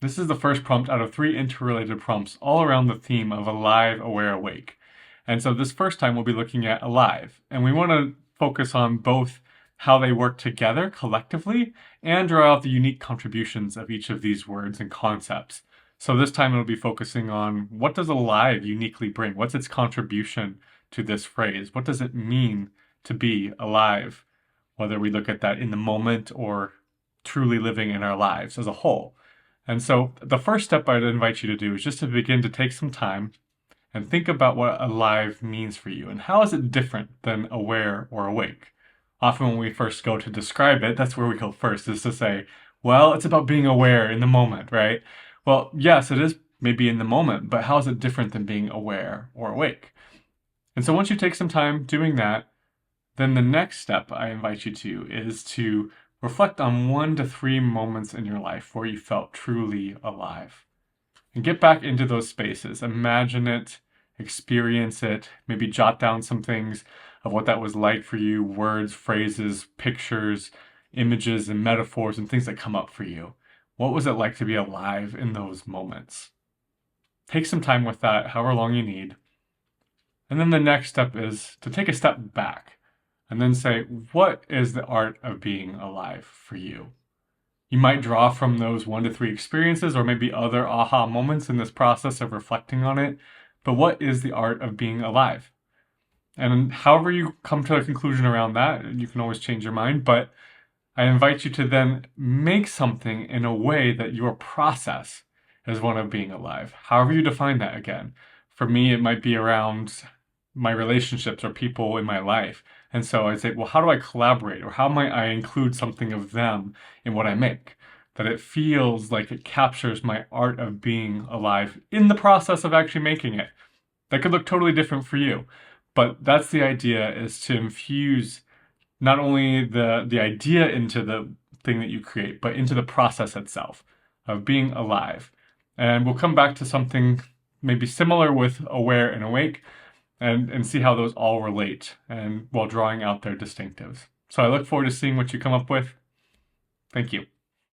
This is the first prompt out of 3 interrelated prompts all around the theme of alive, aware, awake. And so this first time we'll be looking at alive, and we want to focus on both how they work together collectively and draw out the unique contributions of each of these words and concepts. So this time it'll be focusing on what does alive uniquely bring? What's its contribution to this phrase? What does it mean to be alive? Whether we look at that in the moment or truly living in our lives as a whole. And so the first step I'd invite you to do is just to begin to take some time and think about what alive means for you and how is it different than aware or awake. Often when we first go to describe it, that's where we go first, is to say, well, it's about being aware in the moment, right? Well, yes, it is maybe in the moment, but how is it different than being aware or awake? And so once you take some time doing that, then the next step I invite you to is to reflect on 1 to 3 moments in your life where you felt truly alive. And get back into those spaces. Imagine it, experience it, maybe jot down some things of what that was like for you, words, phrases, pictures, images, and metaphors, and things that come up for you. What was it like to be alive in those moments? Take some time with that, however long you need. And then the next step is to take a step back and then say, what is the art of being alive for you? You might draw from those 1 to 3 experiences or maybe other aha moments in this process of reflecting on it, but what is the art of being alive? And however you come to a conclusion around that, you can always change your mind, but I invite you to then make something in a way that your process is one of being alive. However you define that again. For me, it might be around my relationships or people in my life. And so I'd say, well, how do I collaborate? Or how might I include something of them in what I make? That it feels like it captures my art of being alive in the process of actually making it. That could look totally different for you. But that's the idea, is to infuse not only the idea into the thing that you create, but into the process itself of being alive. And we'll come back to something maybe similar with aware and awake, and see how those all relate and while drawing out their distinctives. So I look forward to seeing what you come up with. Thank you.